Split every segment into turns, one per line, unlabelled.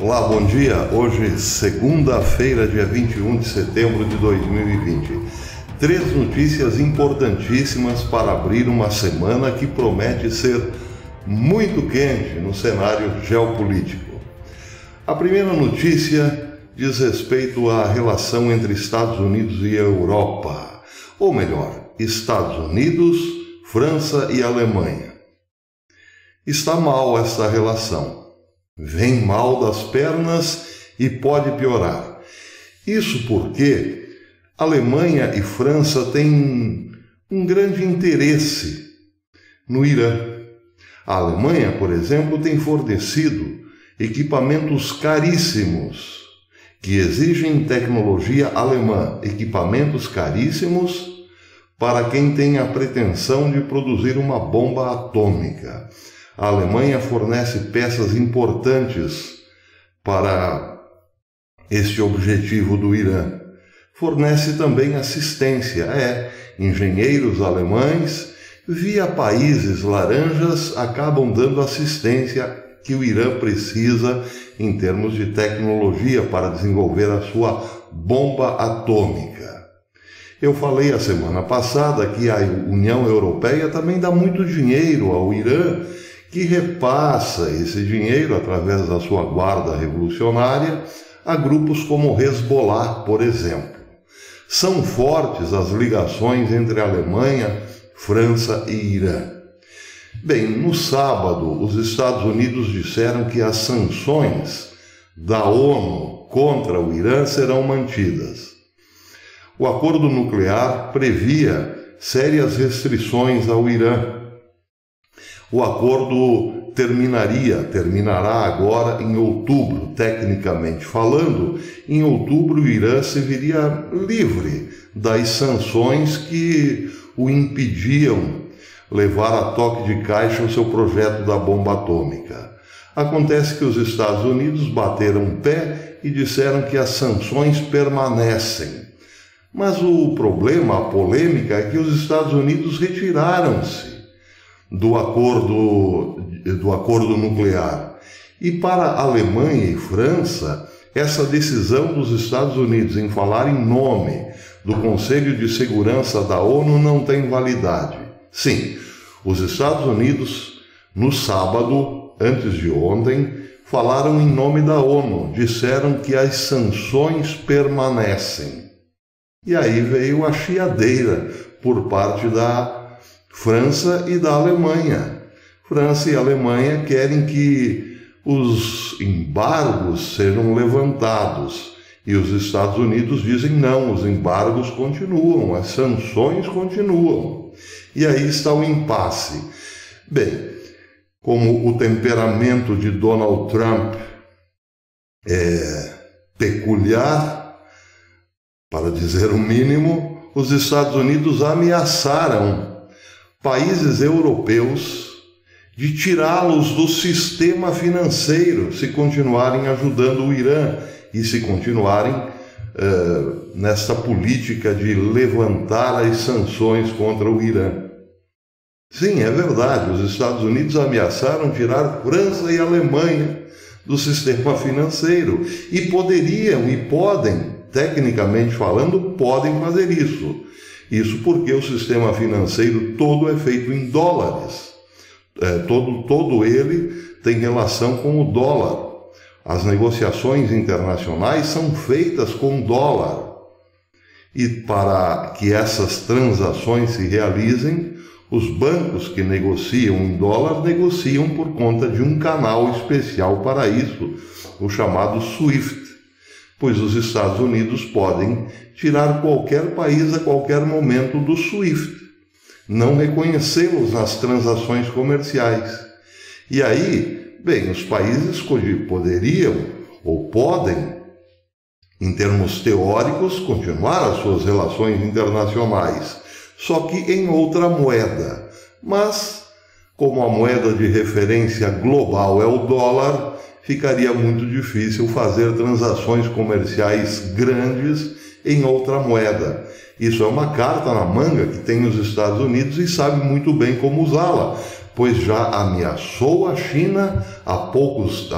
Olá, bom dia. Hoje, segunda-feira, dia 21 de setembro de 2020. Três notícias importantíssimas para abrir uma semana que promete ser muito quente no cenário geopolítico. A primeira notícia diz respeito à relação entre Estados Unidos e Europa, ou melhor, Estados Unidos, França e Alemanha. Está mal esta relação. Vem mal das pernas e pode piorar. Isso porque Alemanha e França têm um grande interesse no Irã. A Alemanha, por exemplo, tem fornecido equipamentos caríssimos que exigem tecnologia alemã, equipamentos caríssimos para quem tem a pretensão de produzir uma bomba atômica. A Alemanha fornece peças importantes para este objetivo do Irã. Fornece também assistência, engenheiros alemães, via países laranjas, acabam dando assistência que o Irã precisa em termos de tecnologia para desenvolver a sua bomba atômica. Eu falei a semana passada que a União Europeia também dá muito dinheiro ao Irã, que repassa esse dinheiro através da sua guarda revolucionária a grupos como Hezbollah, por exemplo. São fortes as ligações entre Alemanha, França e Irã. Bem, no sábado, os Estados Unidos disseram que as sanções da ONU contra o Irã serão mantidas. O acordo nuclear previa sérias restrições ao Irã. O acordo terminará agora em outubro. Tecnicamente falando, em outubro o Irã se viria livre das sanções que o impediam levar a toque de caixa o seu projeto da bomba atômica. Acontece que os Estados Unidos bateram o pé e disseram que as sanções permanecem. Mas o problema, a polêmica, é que os Estados Unidos retiraram-se do acordo nuclear. E para a Alemanha e França, essa decisão dos Estados Unidos em falar em nome do Conselho de Segurança da ONU não tem validade. Sim, os Estados Unidos, no sábado, antes de ontem, falaram em nome da ONU, disseram que as sanções permanecem. E aí veio a chiadeira por parte da França e da Alemanha. França e Alemanha querem que os embargos sejam levantados. E os Estados Unidos dizem não, os embargos continuam, as sanções continuam. E aí está o impasse. Bem, como o temperamento de Donald Trump é peculiar, para dizer o mínimo, os Estados Unidos ameaçaram países europeus de tirá-los do sistema financeiro se continuarem ajudando o Irã e se continuarem nesta política de levantar as sanções contra o Irã. Sim, é verdade, os Estados Unidos ameaçaram tirar França e Alemanha do sistema financeiro e poderiam e podem, tecnicamente falando, podem fazer isso. Isso porque o sistema financeiro todo é feito em dólares. Todo ele tem relação com o dólar. As negociações internacionais são feitas com dólar. E para que essas transações se realizem, os bancos que negociam em dólar negociam por conta de um canal especial para isso, o chamado SWIFT. Pois os Estados Unidos podem tirar qualquer país a qualquer momento do SWIFT, não reconhecê-los nas transações comerciais. E aí, bem, os países poderiam ou podem, em termos teóricos, continuar as suas relações internacionais, só que em outra moeda. Mas, como a moeda de referência global é o dólar, ficaria muito difícil fazer transações comerciais grandes em outra moeda. Isso é uma carta na manga que tem os Estados Unidos e sabe muito bem como usá-la, pois já ameaçou a China há poucos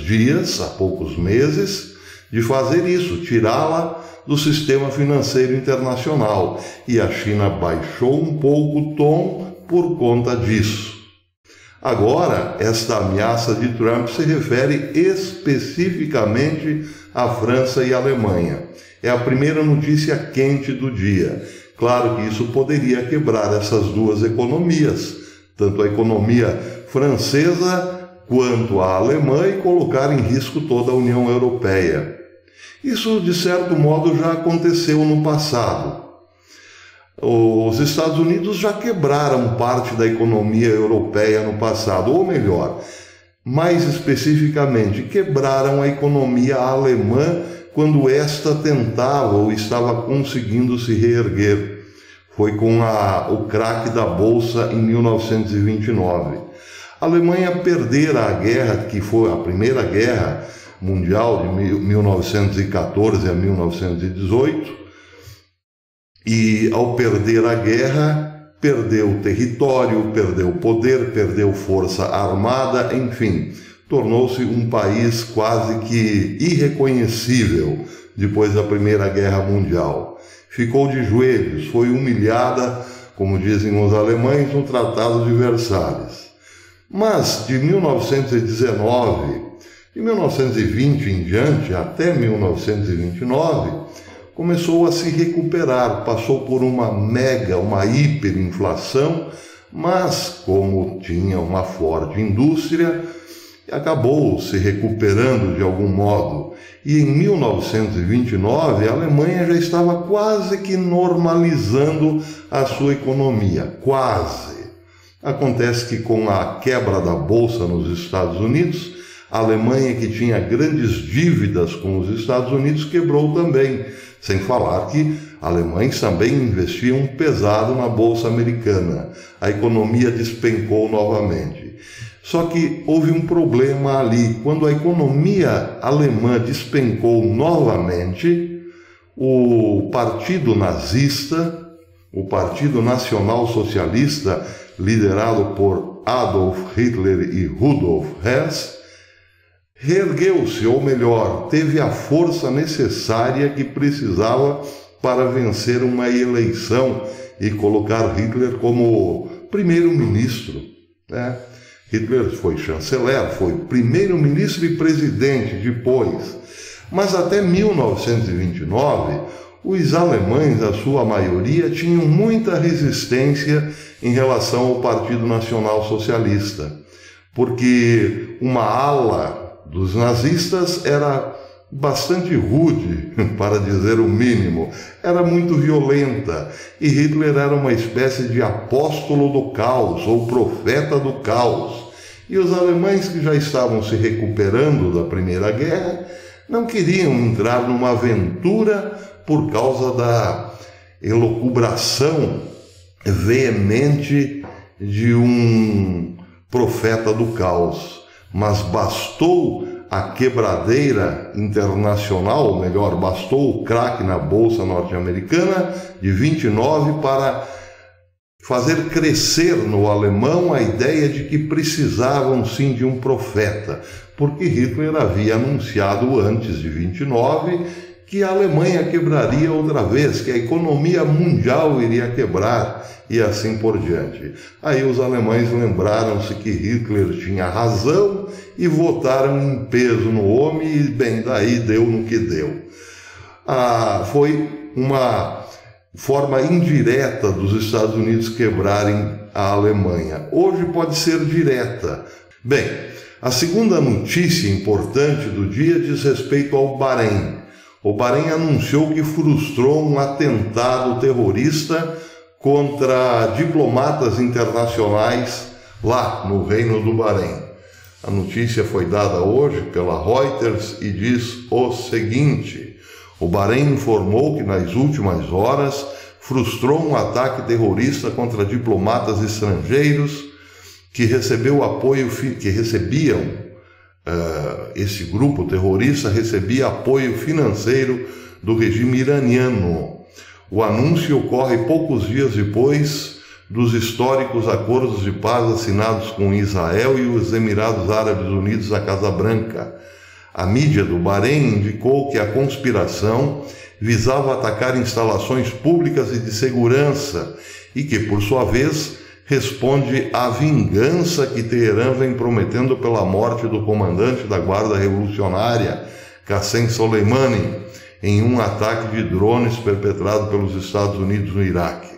dias, há poucos meses, de fazer isso, tirá-la do sistema financeiro internacional. E a China baixou um pouco o tom por conta disso. Agora, esta ameaça de Trump se refere especificamente à França e à Alemanha. É a primeira notícia quente do dia. Claro que isso poderia quebrar essas duas economias, tanto a economia francesa quanto a alemã, e colocar em risco toda a União Europeia. Isso, de certo modo, já aconteceu no passado. Os Estados Unidos já quebraram parte da economia europeia no passado, ou melhor, mais especificamente, quebraram a economia alemã quando esta tentava ou estava conseguindo se reerguer. Foi com o craque da Bolsa em 1929. A Alemanha perdera a guerra, que foi a Primeira Guerra Mundial, de 1914 a 1918, e ao perder a guerra, perdeu território, perdeu poder, perdeu força armada, enfim, tornou-se um país quase que irreconhecível depois da Primeira Guerra Mundial. Ficou de joelhos, foi humilhada, como dizem os alemães, no Tratado de Versalhes. Mas de 1919, de 1920 em diante, até 1929, começou a se recuperar, passou por uma hiperinflação, mas como tinha uma forte indústria, acabou se recuperando de algum modo. E em 1929 a Alemanha já estava quase que normalizando a sua economia, quase. Acontece que com a quebra da Bolsa nos Estados Unidos, a Alemanha, que tinha grandes dívidas com os Estados Unidos, quebrou também. Sem falar que alemães também investiam pesado na Bolsa Americana. A economia despencou novamente. Só que houve um problema ali. Quando a economia alemã despencou novamente, o Partido Nazista, o Partido Nacional Socialista, liderado por Adolf Hitler e Rudolf Hess, reergueu-se, ou melhor, teve a força necessária que precisava para vencer uma eleição e colocar Hitler como primeiro-ministro, né? Hitler foi chanceler, foi primeiro-ministro e presidente depois. Mas até 1929, os alemães, a sua maioria, tinham muita resistência em relação ao Partido Nacional Socialista, porque uma ala dos nazistas era bastante rude, para dizer o mínimo, era muito violenta, e Hitler era uma espécie de apóstolo do caos, ou profeta do caos. E os alemães, que já estavam se recuperando da Primeira Guerra, não queriam entrar numa aventura por causa da elucubração veemente de um profeta do caos. Mas bastou a quebradeira internacional, ou melhor, bastou o craque na Bolsa norte-americana de 29 para fazer crescer no alemão a ideia de que precisavam sim de um profeta, porque Hitler havia anunciado antes de 29 que a Alemanha quebraria outra vez, que a economia mundial iria quebrar e assim por diante. Aí os alemães lembraram-se que Hitler tinha razão e votaram em peso no homem e bem, daí deu no que deu. Foi uma forma indireta dos Estados Unidos quebrarem a Alemanha. Hoje pode ser direta. Bem, a segunda notícia importante do dia diz respeito ao Bahrein. O Bahrein anunciou que frustrou um atentado terrorista contra diplomatas internacionais lá no Reino do Bahrein. A notícia foi dada hoje pela Reuters e diz o seguinte: o Bahrein informou que nas últimas horas frustrou um ataque terrorista contra diplomatas estrangeiros que esse grupo terrorista recebia apoio financeiro do regime iraniano. O anúncio ocorre poucos dias depois dos históricos acordos de paz assinados com Israel e os Emirados Árabes Unidos na Casa Branca. A mídia do Bahrein indicou que a conspiração visava atacar instalações públicas e de segurança e que, por sua vez, responde à vingança que Teherã vem prometendo pela morte do comandante da Guarda Revolucionária, Qassem Soleimani, em um ataque de drones perpetrado pelos Estados Unidos no Iraque.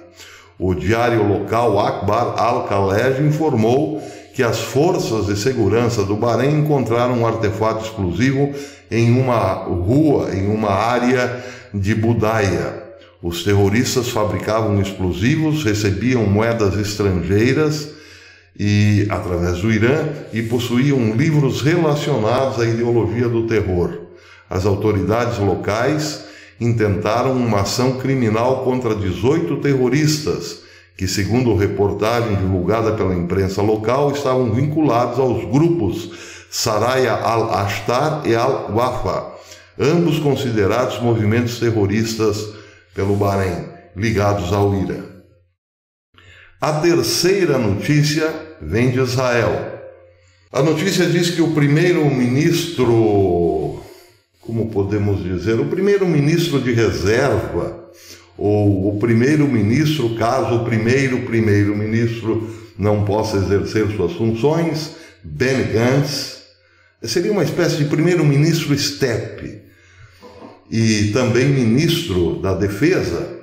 O diário local Akhbar al-Khalej informou que as forças de segurança do Bahrein encontraram um artefato explosivo em uma rua, em uma área de Budaia. Os terroristas fabricavam explosivos, recebiam moedas estrangeiras através do Irã e possuíam livros relacionados à ideologia do terror. As autoridades locais intentaram uma ação criminal contra 18 terroristas, que, segundo reportagem divulgada pela imprensa local, estavam vinculados aos grupos Saraya al-Ashtar e al-Wafa, ambos considerados movimentos terroristas pelo Bahrein, ligados ao Irã. A terceira notícia vem de Israel. A notícia diz que o primeiro-ministro, como podemos dizer, o primeiro-ministro de reserva, ou o primeiro-ministro, caso o primeiro-ministro não possa exercer suas funções, Benny Gantz, seria uma espécie de primeiro-ministro estepe, e também ministro da Defesa,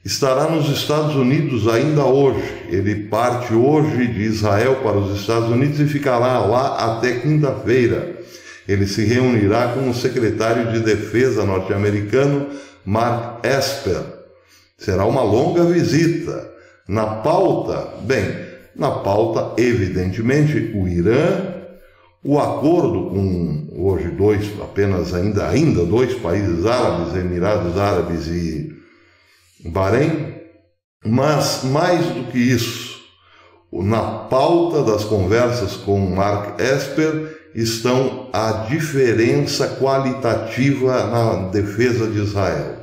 estará nos Estados Unidos ainda hoje. Ele parte hoje de Israel para os Estados Unidos e ficará lá até quinta-feira. Ele se reunirá com o secretário de Defesa norte-americano, Mark Esper. Será uma longa visita. Na pauta, evidentemente, o Irã, o acordo com hoje ainda dois países árabes, Emirados Árabes e Bahrein, mas mais do que isso, na pauta das conversas com Mark Esper estão a diferença qualitativa na defesa de Israel.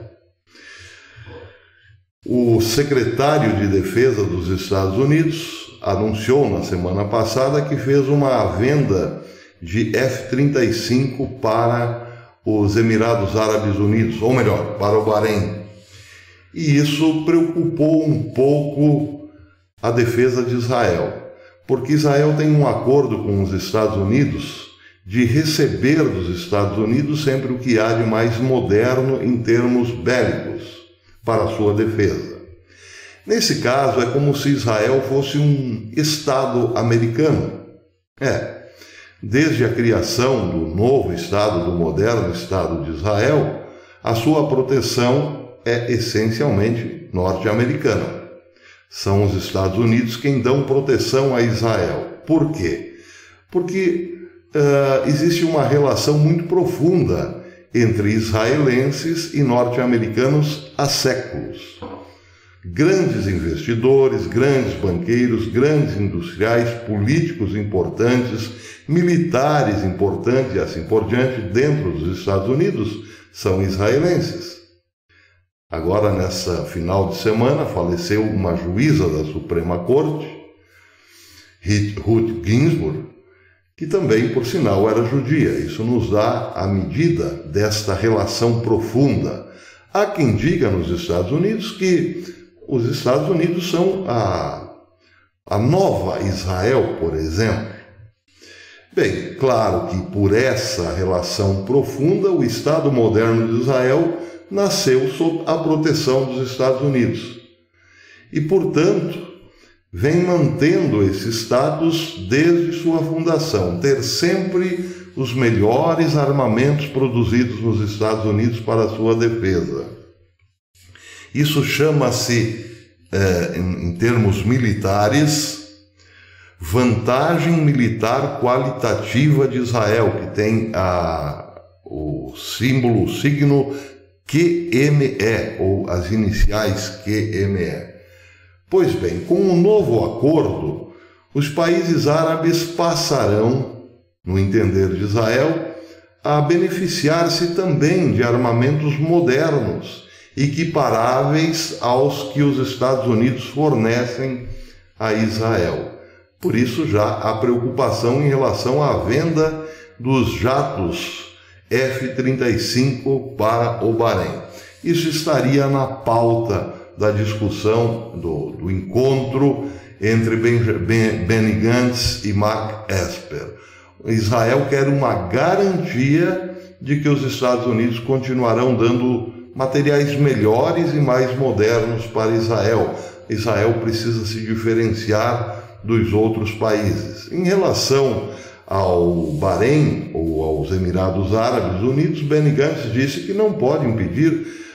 O secretário de Defesa dos Estados Unidos anunciou na semana passada que fez uma venda de F-35 para os Emirados Árabes Unidos, ou melhor, para o Bahrein. E isso preocupou um pouco a defesa de Israel, porque Israel tem um acordo com os Estados Unidos de receber dos Estados Unidos sempre o que há de mais moderno em termos bélicos para a sua defesa. Nesse caso, é como se Israel fosse um Estado americano. Desde a criação do novo Estado, do moderno Estado de Israel, a sua proteção é essencialmente norte-americana. São os Estados Unidos quem dão proteção a Israel. Por quê? Porque existe uma relação muito profunda entre israelenses e norte-americanos há séculos. Grandes investidores, grandes banqueiros, grandes industriais, políticos importantes, militares importantes e assim por diante dentro dos Estados Unidos são israelenses. Agora, nessa final de semana, faleceu uma juíza da Suprema Corte, Ruth Ginsburg, que também, por sinal, era judia. Isso nos dá a medida desta relação profunda. Há quem diga nos Estados Unidos que os Estados Unidos são a nova Israel, por exemplo. Bem, claro que por essa relação profunda, o Estado moderno de Israel nasceu sob a proteção dos Estados Unidos. E, portanto, vem mantendo esse status desde sua fundação, ter sempre os melhores armamentos produzidos nos Estados Unidos para a sua defesa. Isso chama-se, em termos militares, vantagem militar qualitativa de Israel, que tem o signo QME, ou as iniciais QME. Pois bem, com o novo acordo, os países árabes passarão, no entender de Israel, a beneficiar-se também de armamentos modernos, equiparáveis aos que os Estados Unidos fornecem a Israel. Por isso já há preocupação em relação à venda dos jatos F-35 para o Bahrein. Isso estaria na pauta da discussão do encontro entre Benny Gantz e Mark Esper. Israel quer uma garantia de que os Estados Unidos continuarão dando materiais melhores e mais modernos para Israel. Israel precisa se diferenciar dos outros países. Em relação ao Bahrein ou aos Emirados Árabes Unidos, Benny Gantz disse que não pode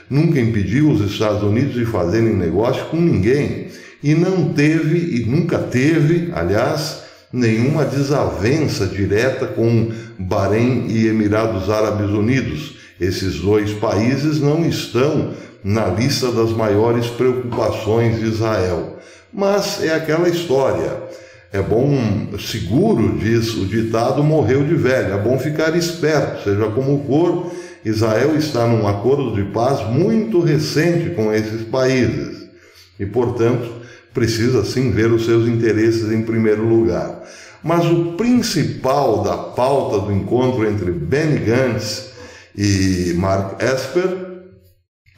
nunca impediu os Estados Unidos de fazerem negócio com ninguém e nunca teve, aliás, nenhuma desavença direta com Bahrein e Emirados Árabes Unidos. Esses dois países não estão na lista das maiores preocupações de Israel. Mas é aquela história. É bom, seguro, diz o ditado, morreu de velho. É bom ficar esperto, seja como for. Israel está num acordo de paz muito recente com esses países. E, portanto, precisa sim ver os seus interesses em primeiro lugar. Mas o principal da pauta do encontro entre Benny Gantz e Mark Esper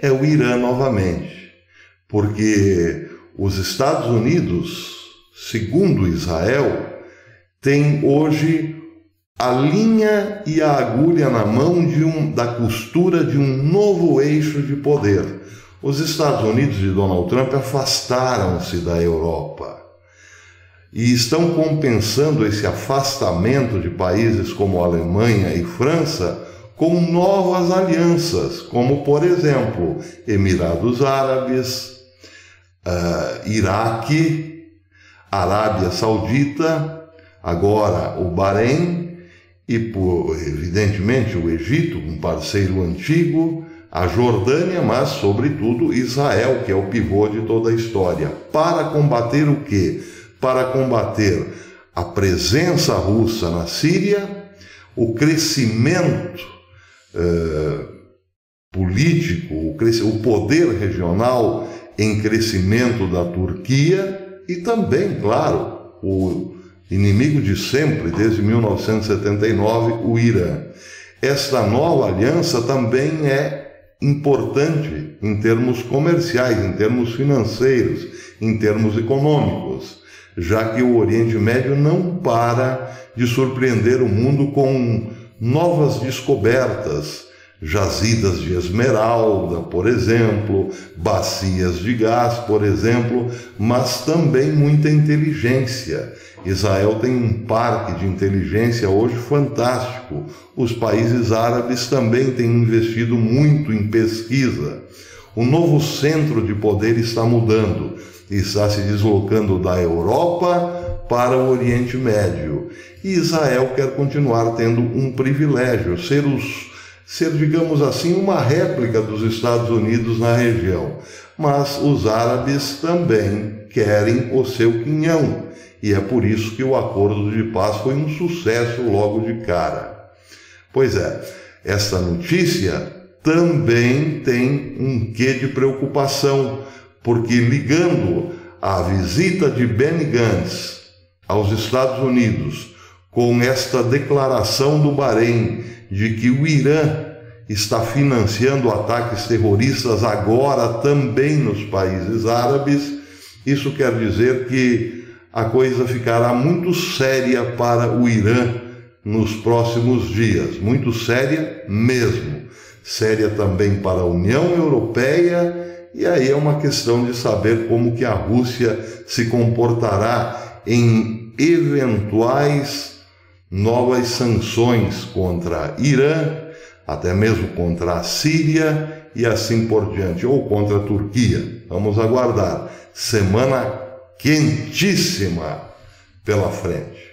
é o Irã novamente, porque os Estados Unidos, segundo Israel, têm hoje a linha e a agulha na mão da costura de um novo eixo de poder. Os Estados Unidos de Donald Trump afastaram-se da Europa e estão compensando esse afastamento de países como Alemanha e França com novas alianças, como, por exemplo, Emirados Árabes, Iraque, Arábia Saudita, agora o Bahrein e, evidentemente, o Egito, um parceiro antigo, a Jordânia, mas, sobretudo, Israel, que é o pivô de toda a história. Para combater o quê? Para combater a presença russa na Síria, o crescimento político, o poder regional em crescimento da Turquia e também, claro, o inimigo de sempre, desde 1979, o Irã. Esta nova aliança também é importante em termos comerciais, em termos financeiros, em termos econômicos, já que o Oriente Médio não para de surpreender o mundo com novas descobertas, jazidas de esmeralda, por exemplo, bacias de gás, por exemplo, mas também muita inteligência. Israel tem um parque de inteligência hoje fantástico. Os países árabes também têm investido muito em pesquisa. O novo centro de poder está mudando, está se deslocando da Europa para o Oriente Médio. E Israel quer continuar tendo um privilégio, ser, digamos assim, uma réplica dos Estados Unidos na região. Mas os árabes também querem o seu quinhão. E é por isso que o acordo de paz foi um sucesso logo de cara. Pois é, esta notícia também tem um quê de preocupação, porque ligando a visita de Benny Gantz aos Estados Unidos com esta declaração do Bahrein de que o Irã está financiando ataques terroristas agora também nos países árabes, isso quer dizer que a coisa ficará muito séria para o Irã nos próximos dias, muito séria mesmo. Séria também para a União Europeia, e aí é uma questão de saber como que a Rússia se comportará em eventuais novas sanções contra Irã, até mesmo contra a Síria e assim por diante, ou contra a Turquia. Vamos aguardar. Semana quentíssima pela frente.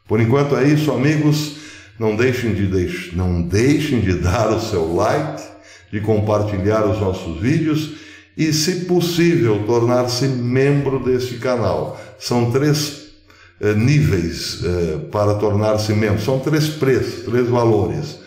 Por enquanto é isso, amigos. Não deixem de dar o seu like, de compartilhar os nossos vídeos e, se possível, tornar-se membro deste canal. São 3 níveis para tornar-se membro. São 3 preços, 3 valores.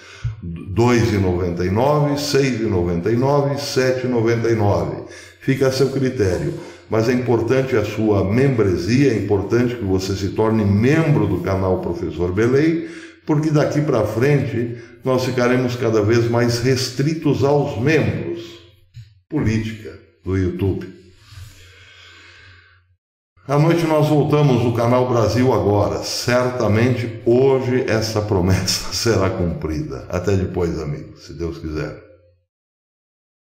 R$ 2,99, R$ 6,99 e R$ 7,99. Fica a seu critério. mas é importante a sua membresia, é importante que você se torne membro do canal Professor Belei, porque daqui para frente nós ficaremos cada vez mais restritos aos membros. Política do YouTube. À noite nós voltamos no canal Brasil Agora. Certamente hoje essa promessa será cumprida. Até depois, amigos, se Deus quiser.